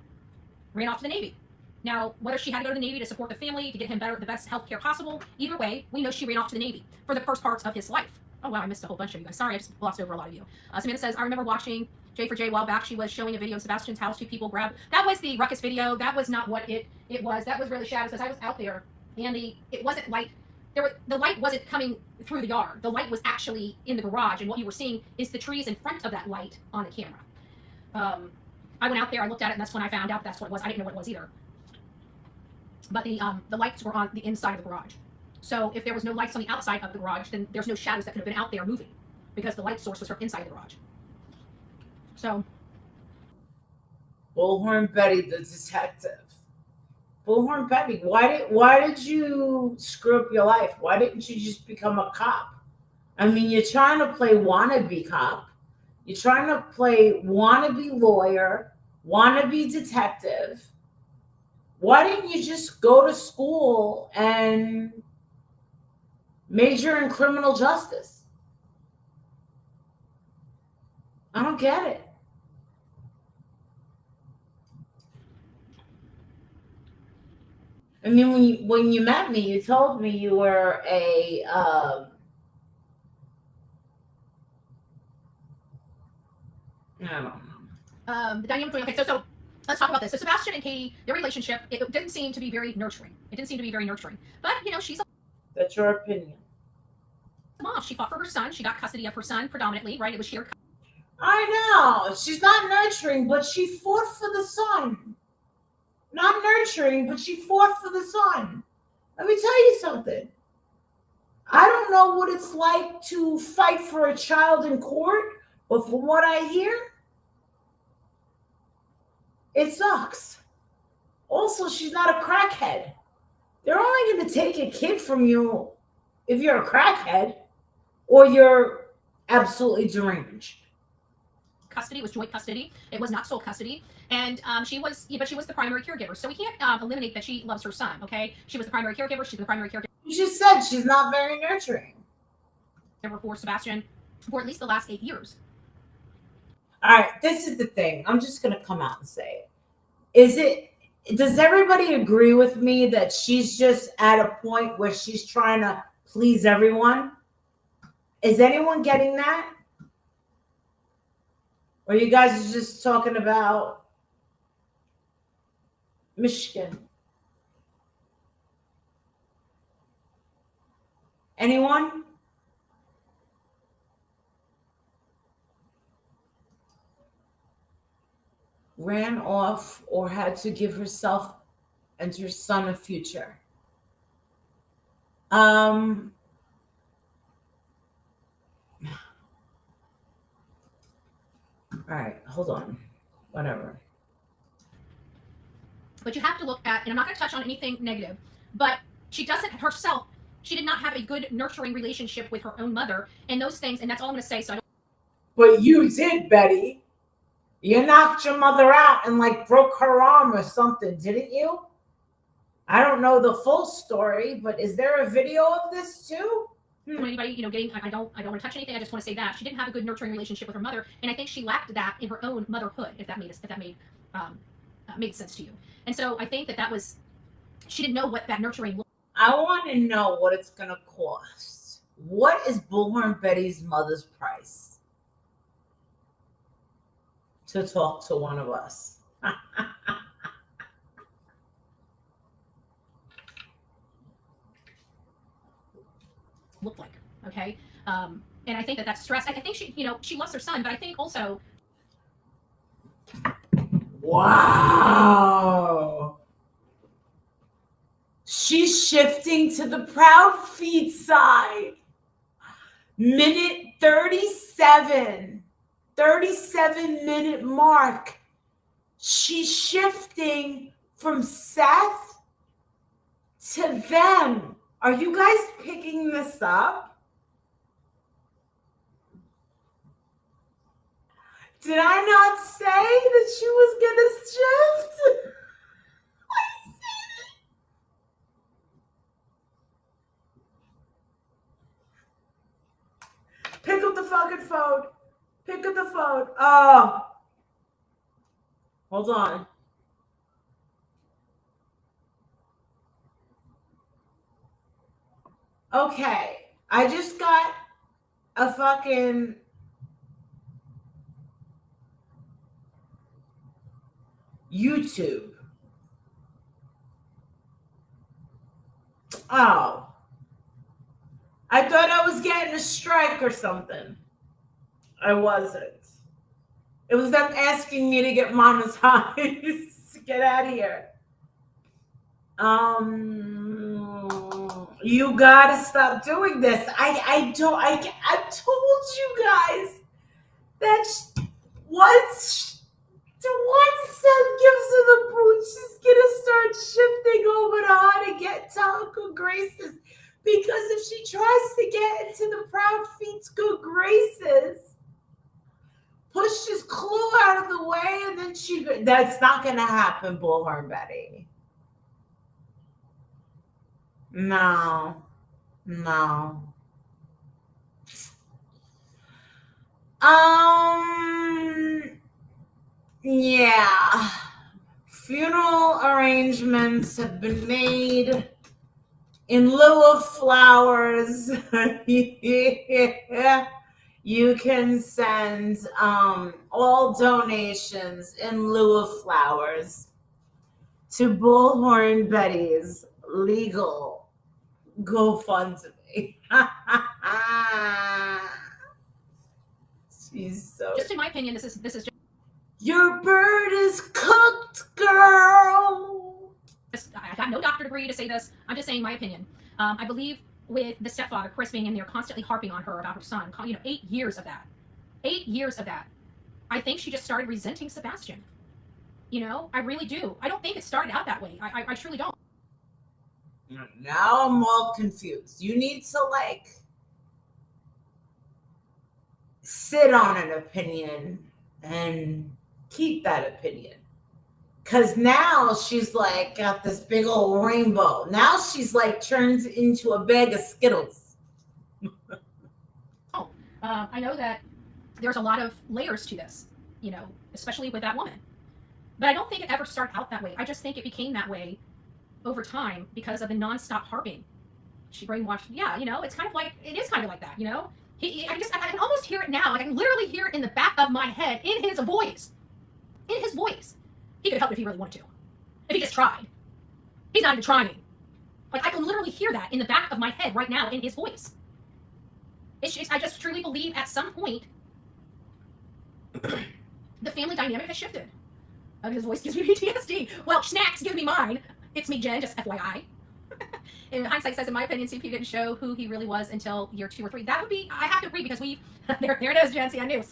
ran off to the Navy. Now, whether she had to go to the Navy to support the family, to get him the best health care possible, either way, we know she ran off to the Navy for the first parts of his life. Oh, wow, I missed a whole bunch of you guys. Sorry, I just glossed over a lot of you. Samantha says, I remember watching J4J a while back. She was showing a video of Sebastian's house. 2 people grabbed. That was the ruckus video. That was not what it was. That was really sad. It says I was out there, and it wasn't light. The light wasn't coming through the yard. The light was actually in the garage, and what you were seeing is the trees in front of that light on the camera. I went out there, I looked at it, and that's when I found out that's what it was. I didn't know what it was either. But the lights were on the inside of the garage. So if there was no lights on the outside of the garage, then there's no shadows that could have been out there moving, because the light source was from inside the garage. So, Bullhorn Betty, the detective. Bullhorn Betty, why did you screw up your life? Why didn't you just become a cop? I mean, you're trying to play wannabe cop. You're trying to play wannabe lawyer, wannabe detective. Why didn't you just go to school and major in criminal justice? I don't get it. I mean, when you met me, you told me you were a I don't know. The dynamic between, okay, so let's talk about this. So Sebastian and Katie, their relationship, it didn't seem to be very nurturing. But, she's That's your opinion. a mom. She fought for her son. She got custody of her son predominantly, right? It was shared. I know. She's not nurturing, but she fought for the son. Not nurturing, but she fought for the son. Let me tell you something. I don't know what it's like to fight for a child in court, but from what I hear, it sucks. Also, she's not a crackhead. They're only going to take a kid from you if you're a crackhead or you're absolutely deranged. Custody was joint custody. It was not sole custody. And she was the primary caregiver. So we can't eliminate that she loves her son, okay? She was the primary caregiver. She's the primary caregiver. You just said she's not very nurturing. For Sebastian for at least the last 8 years. All right, this is the thing. I'm just going to come out and say it. Does everybody agree with me that she's just at a point where she's trying to please everyone? Is anyone getting that? Or you guys are just talking about Michigan? Anyone? Ran off or had to give herself and her son a future. All right, hold on. Whatever. But you have to look at, and I'm not going to touch on anything negative, but she doesn't herself, she did not have a good nurturing relationship with her own mother and those things, and that's all I'm going to say. So But you did, Betty. You knocked your mother out and broke her arm or something, didn't you? I don't know the full story, but is there a video of this too? Anybody, getting, I don't want to touch anything. I just want to say that she didn't have a good nurturing relationship with her mother, and I think she lacked that in her own motherhood. If that made sense to you. And so I think that was, she didn't know what that nurturing looked. I want to know what it's going to cost. What is Bullhorn Betty's mother's price to talk to one of us? Looked like, okay? And I think that's stress. I think she, she loves her son, but I think also. Wow. She's shifting to the proud feet side. Minute 37 minute mark. She's shifting from Seth to them. Are you guys picking this up? Did I not say that she was gonna shift? I said it. Pick up the fucking phone. Pick up the phone. Oh. Hold on. Okay. I just got a fucking YouTube. Oh. I thought I was getting a strike or something. I wasn't. It was them asking me to get monetized. Get out of here. You gotta stop doing this. I told you guys that once Seth gives her the boot, she's gonna start shifting over to how to get to her good graces. Because if she tries to get into the proud feet's good graces, pushes Clue out of the way, and then that's not gonna happen, Bullhorn Betty. No. Yeah. Funeral arrangements have been made in lieu of flowers. You can send all donations in lieu of flowers to Bullhorn Betty's legal GoFundMe. She's so. Just in my opinion, this is just. Your bird is cooked, girl. I got no doctor degree to say this. I'm just saying my opinion. I believe with the stepfather, Chris, being in there constantly harping on her about her son, 8 years of that. 8 years of that. I think she just started resenting Sebastian. I really do. I don't think it started out that way. I truly don't. Now I'm all confused. You need to sit on an opinion and keep that opinion. Because now she's got this big old rainbow. Now she's turned into a bag of Skittles. I know that there's a lot of layers to this, especially with that woman. But I don't think it ever started out that way. I just think it became that way over time because of the nonstop harping. She brainwashed. Yeah, it's kind of like, it is kind of like that, I can almost hear it now. I can literally hear it in the back of my head, in his voice. In his voice. He could help if he really wanted to. If he just tried. He's not even trying. I can literally hear that in the back of my head right now in his voice. I just truly believe at some point the family dynamic has shifted. His voice gives me PTSD. Well, snacks give me mine. It's me, Jen, just FYI. In hindsight says, in my opinion, CP didn't show who he really was until year 2 or 3. That would be, I have to agree, because there it is, Jen, see, I knew.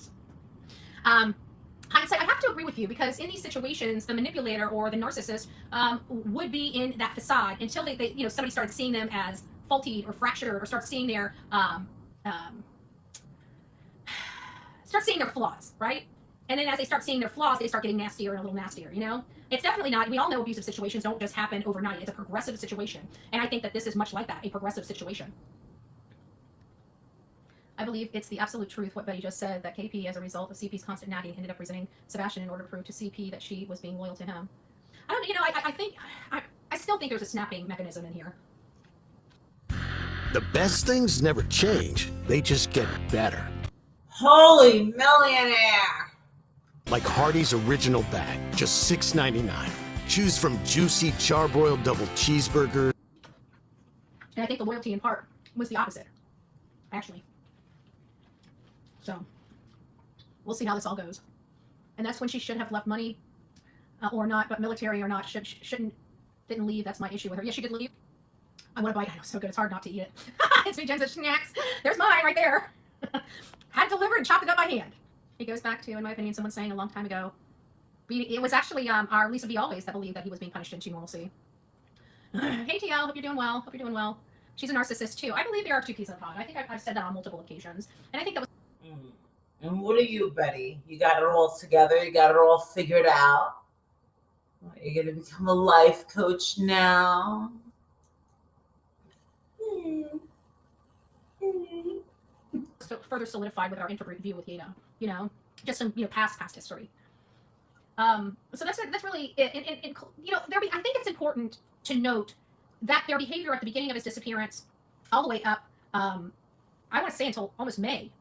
Hindsight, I have to agree with you, because in these situations, the manipulator or the narcissist would be in that facade until they somebody started seeing them as faulty or fractured, or start seeing their flaws, right? And then as they start seeing their flaws, they start getting nastier and a little nastier, It's definitely not, we all know abusive situations don't just happen overnight. It's a progressive situation. And I think that this is much like that, a progressive situation. I believe it's the absolute truth what Betty just said, that KP, as a result of CP's constant nagging, ended up resenting Sebastian in order to prove to CP that she was being loyal to him. I don't, I still think there's a snapping mechanism in here. The best things never change. They just get better. Holy millionaire. Like Hardee's Original Bag, just $6.99. Choose from juicy charbroiled double cheeseburgers. And I think the loyalty in part was the opposite, actually. So, we'll see how this all goes. And that's when she should have left money, or not, but military or not, didn't leave. That's my issue with her. Yeah, she did leave. I want to bite. I know, so good. It's hard not to eat it. It's Sweet Jen's snacks. There's mine right there. Had delivered and chopped it up by hand. It goes back to, in my opinion, someone saying a long time ago, it was actually our Lisa B. Always that believed that he was being punished into normalcy. Hey TL, hope you're doing well. Hope you're doing well. She's a narcissist too. I believe there are two peas in the pod. I think I've said that on multiple occasions. And I think that was... And what are you, Beddy? You got it all together? You got it all figured out? You're going to become a life coach now? So further solidified with our interview with Yeda, you know, just some, you know, past history. So that's really it. You know, I think it's important to note that their behavior at the beginning of his disappearance, all the way up, I want to say until almost May,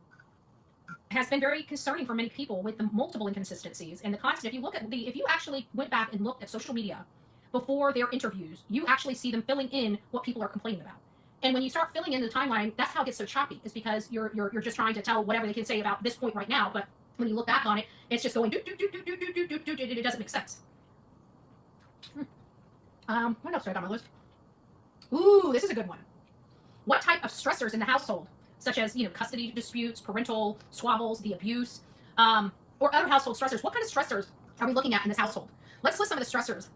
has been very concerning for many people with the multiple inconsistencies and the constant. If you actually went back and looked at social media before their interviews, you actually see them filling in what people are complaining about. And when you start filling in the timeline, that's how it gets so choppy. Is because you're just trying to tell whatever they can say about this point right now, but when you look back on it, it's just going it doesn't make sense. What else do I got on my list? Ooh, this is a good one. What type of stressors in the household, such as, you know, custody disputes, parental squabbles, the abuse, or other household stressors? What kind of stressors are we looking at in this household? Let's list some of the stressors.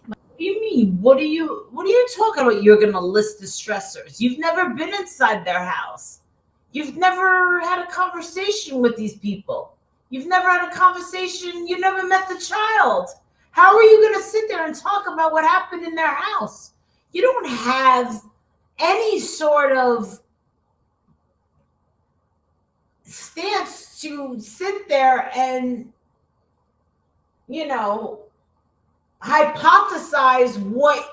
What do you mean? What are you talking about? You're gonna list the stressors. You've never been inside their house. You've never had a conversation with these people. You've never had a conversation. You never met the child. How are you gonna sit there and talk about what happened in their house? You don't have any sort of stance to sit there and, you know, hypothesize what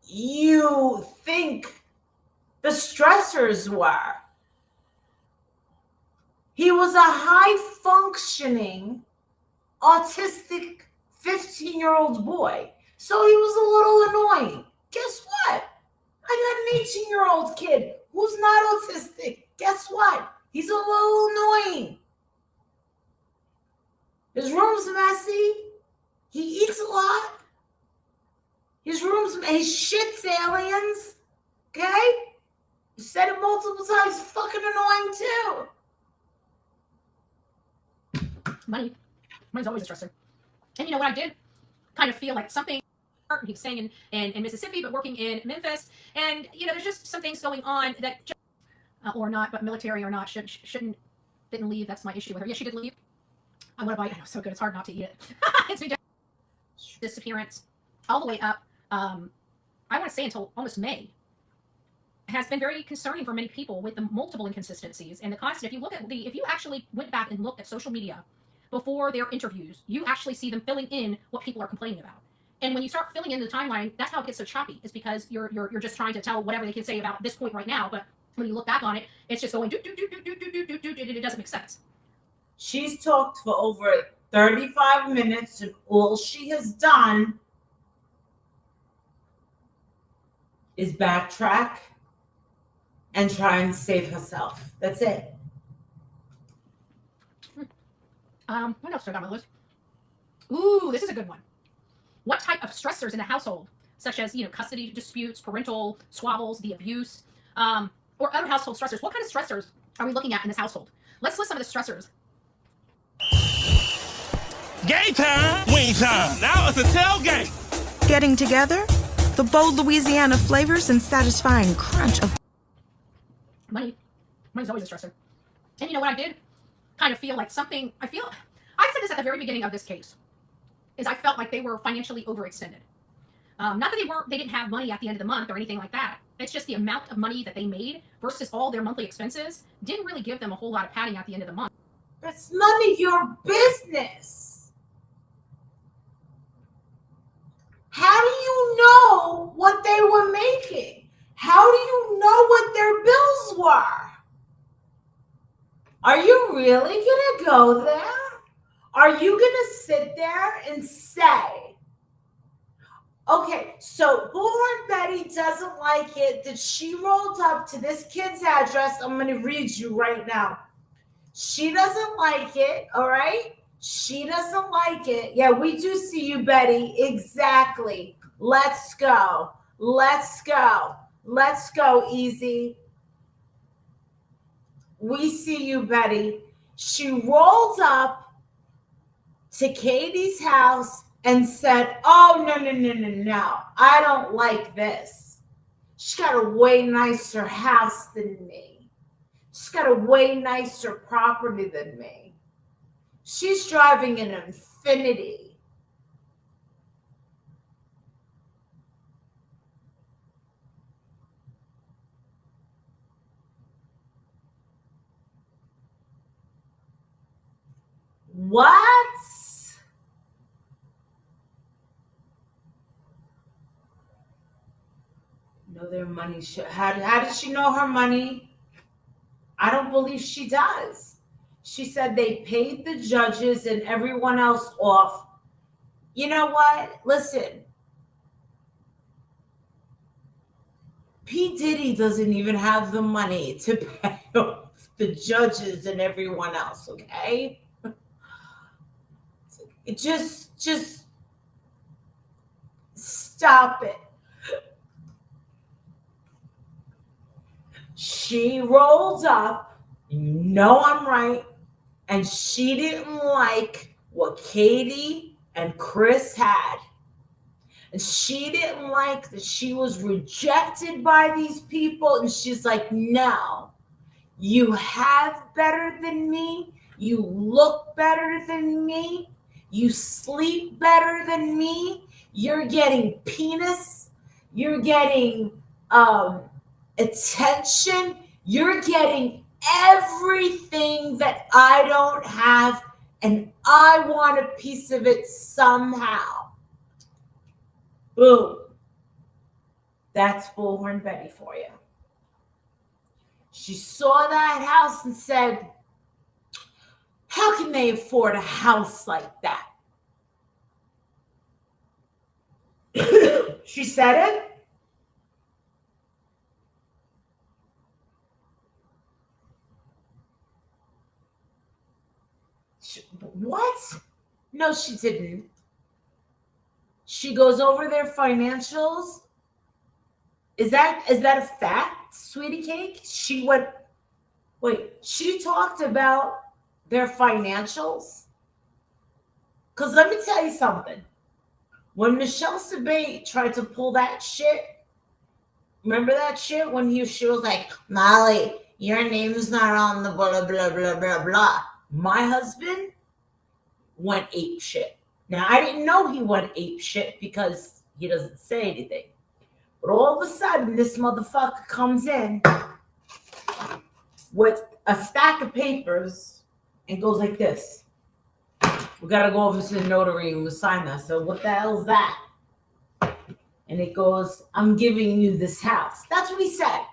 you think the stressors were. He was a high-functioning, autistic 15-year-old boy. So he was a little annoying. Guess what? I got an 18-year-old kid who's not autistic. Guess what? He's a little annoying. His room's messy. He eats a lot. He shits aliens. Okay? Said it multiple times. Fucking annoying too. Money's always a stressor. And you know what I did? Kind of feel like something. He's staying in Mississippi, but working in Memphis. And, you know, there's just some things going on that, or not, but military or not, didn't leave. That's my issue with her. Yeah, she did leave. I want to bite. I know, so good. It's hard not to eat it. It's Sweet Jen's disappearance, all the way up, I want to say until almost May, has been very concerning for many people with the multiple inconsistencies and the constant. If you actually went back and looked at social media before their interviews, you actually see them filling in what people are complaining about. And when you start filling in the timeline, that's how it gets so choppy. Is because you're just trying to tell whatever they can say about this point right now, but when you look back on it, it's just going it doesn't make sense. She's talked for over 35 minutes, and all she has done is backtrack and try and save herself. That's it. What else do I got on my list? Ooh, this is a good one. What type of stressors in the household, such as, you know, custody disputes, parental squabbles, the abuse, or other household stressors? What kind of stressors are we looking at in this household? Let's list some of the stressors. Game time! Wing time! Now it's a tailgate! Getting together? The bold Louisiana flavors and satisfying crunch of... Money's always a stressor. And you know what I did? Kind of feel like something... I said this at the very beginning of this case, is I felt like they were financially overextended. Not that they didn't have money at the end of the month or anything like that. It's just the amount of money that they made versus all their monthly expenses didn't really give them a whole lot of padding at the end of the month. That's none of your business. How do you know what they were making? How do you know what their bills were? Are you really going to go there? Are you going to sit there and say, okay, so Bullhorn Betty doesn't like it that she rolled up to this kid's address. I'm going to read you right now. She doesn't like it, all right? She doesn't like it. Yeah, we do see you, Betty. Exactly. Let's go. Let's go. Let's go, Easy. We see you, Betty. She rolled up to Katie's house and said, oh, no. I don't like this. She's got a way nicer house than me. She's got a way nicer property than me. She's driving an Infinity. What? Know their money. How does she know her money? I don't believe she does. She said they paid the judges and everyone else off. You know what? Listen. P. Diddy doesn't even have the money to pay off the judges and everyone else, okay? Just stop it. She rolled up, you know I'm right, and she didn't like what Katie and Chris had. And she didn't like that she was rejected by these people. And she's like, no, you have better than me. You look better than me. You sleep better than me. You're getting penis. You're getting attention. You're getting everything that I don't have. And I want a piece of it somehow. Boom. That's Bullhorn Betty for you. She saw that house and said, how can they afford a house like that? She said it. What? No, she didn't. She goes over their financials. Is that a fact, sweetie cake? She talked about their financials. Because let me tell you something. When Michelle Sabate tried to pull that shit, remember that shit when she was like, Molly, your name's not on the blah, blah, blah, blah, blah. My husband went ape shit. Now, I didn't know he went ape shit because he doesn't say anything. But all of a sudden, this motherfucker comes in with a stack of papers and goes like this. We got to go over to the notary and we'll sign that. So what the hell is that? And it goes, I'm giving you this house. That's what he said. I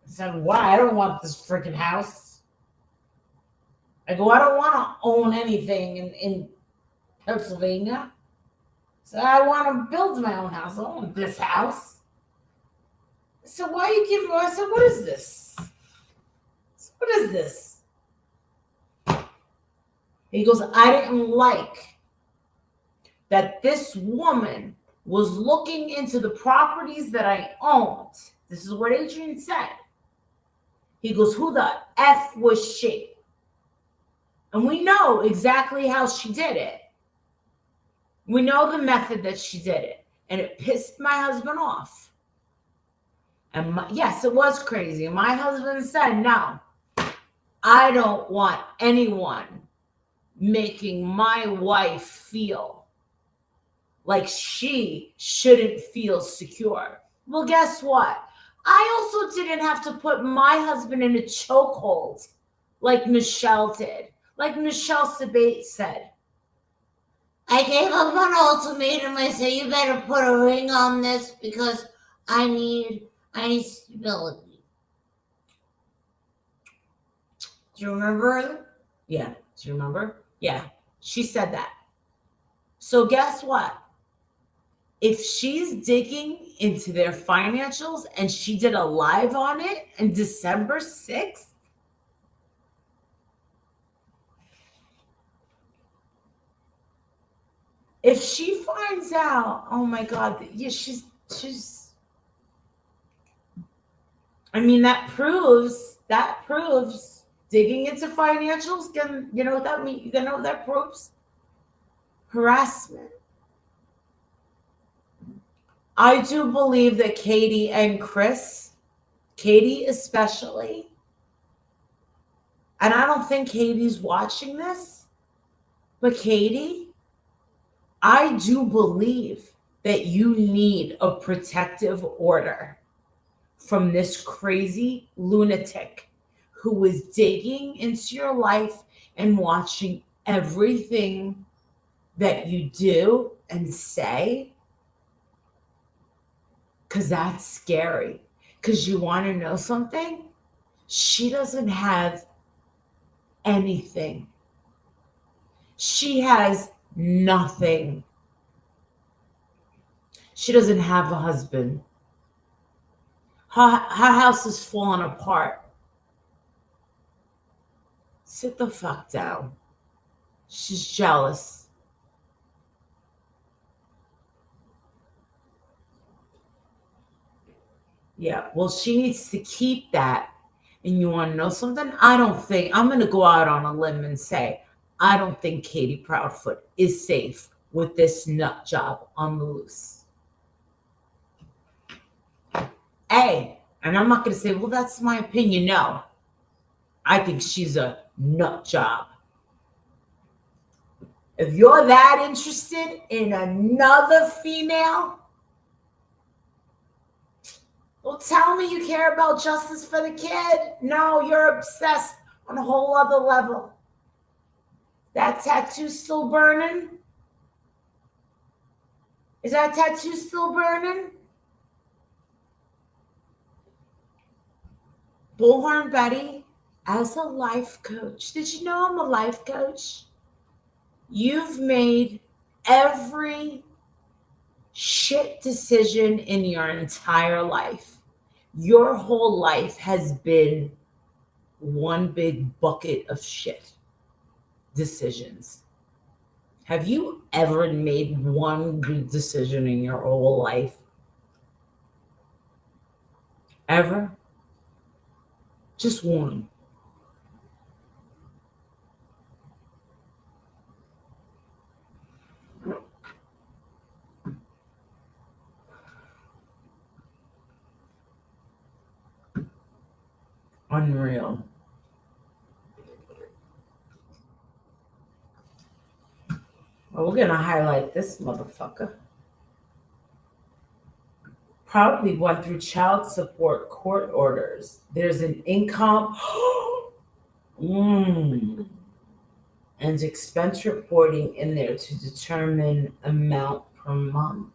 said, why? I don't want this freaking house. I go, I don't want to own anything in Pennsylvania. So I want to build my own house. I don't want this house. So why are you giving me? I said, what is this? What is this? He goes, I didn't like that this woman was looking into the properties that I owned. This is what Adrian said. He goes, who the F was she? And we know exactly how she did it. We know the method that she did it. And it pissed my husband off. And yes, it was crazy. My husband said, no, I don't want anyone making my wife feel like she shouldn't feel secure. Well, guess what? I also didn't have to put my husband in a chokehold like Michelle did. Like Michelle Sabate said. I gave up an ultimatum. I said, you better put a ring on this because I need stability. Do you remember? Yeah. Do you remember? Yeah. She said that. So guess what? If she's digging into their financials and she did a live on it on December 6th, if she finds out, oh my God, yeah, she's she's, I mean, that proves digging into financials can, you know what that means? You know what that proves? Harassment. I do believe that Katie and Chris, Katie especially, and I don't think Katie's watching this, but Katie, I do believe that you need a protective order from this crazy lunatic who is digging into your life and watching everything that you do and say, because that's scary. Because you want to know something? She doesn't have anything. She has nothing. She doesn't have a husband. Her house is falling apart. Sit the fuck down. She's jealous. Yeah, well, she needs to keep that. And you want to know something? I'm going to go out on a limb and say, I don't think Katie Proudfoot is safe with this nut job on the loose. And I'm not going to say, well, that's my opinion. No, I think she's a nut job. If you're that interested in another female, well, tell me you care about justice for the kid. No, you're obsessed on a whole other level. That tattoo still burning? Is that tattoo still burning? Bullhorn Betty, as a life coach, did you know I'm a life coach? You've made every shit decision in your entire life. Your whole life has been one big bucket of shit decisions. Have you ever made one good decision in your whole life? Ever? Just one. Unreal. Well, we're going to highlight this motherfucker. Probably went through child support court orders. There's an income and expense reporting in there to determine amount per month.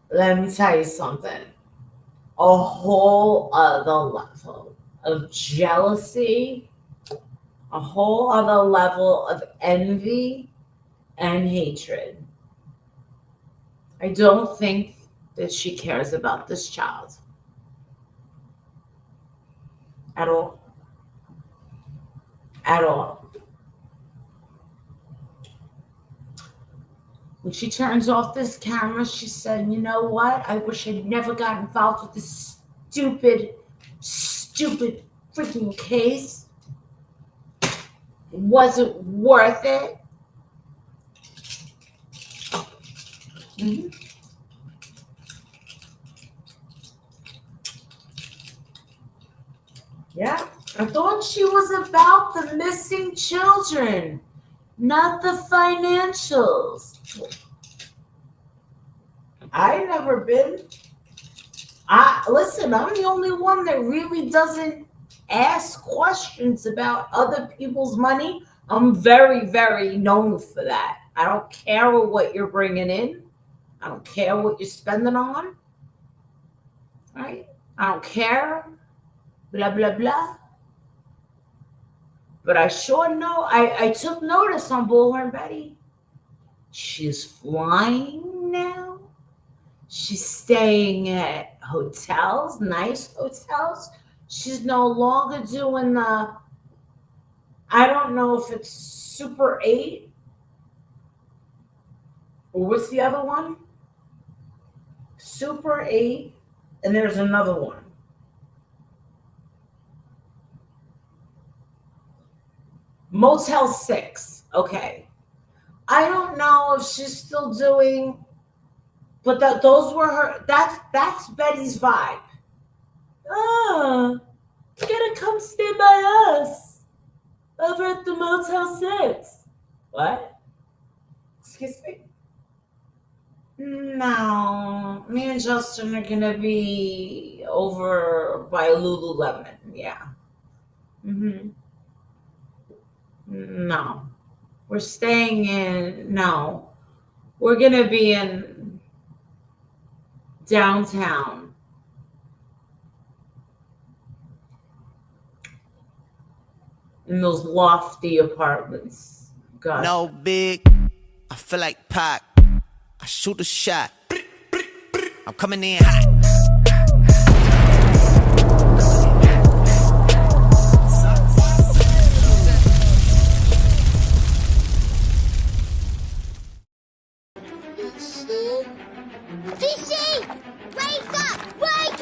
Let me tell you something. A whole other level of jealousy, a whole other level of envy and hatred. I don't think that she cares about this child at all. At all. When she turns off this camera, she said, you know what? I wish I'd never got involved with this stupid freaking case. It wasn't worth it. Mm-hmm. Yeah, I thought she was about the missing children, not the financials. I never been. Listen, I'm the only one that really doesn't ask questions about other people's money. I'm very, very known for that. I don't care what you're bringing in. I don't care what you're spending on. Right? I don't care. Blah, blah, blah. But I sure know, I took notice on Bullhorn Betty. She's flying now. She's staying at hotels, nice hotels. She's no longer doing the, I don't know if it's Super 8 or what's the other one? Super 8, and there's another one. Motel 6. Okay. I don't know if she's still doing, but those were her. That's Betty's vibe. Ah, you gotta come stay by us over at the Motel 6. What? Excuse me? No, me and Justin are gonna be over by Lululemon. Yeah. No, we're staying in. No, we're gonna be in downtown. In those lofty apartments. God. No big. I feel like Pac. I shoot a shot. I'm coming in hot. DC! Wake up! Wake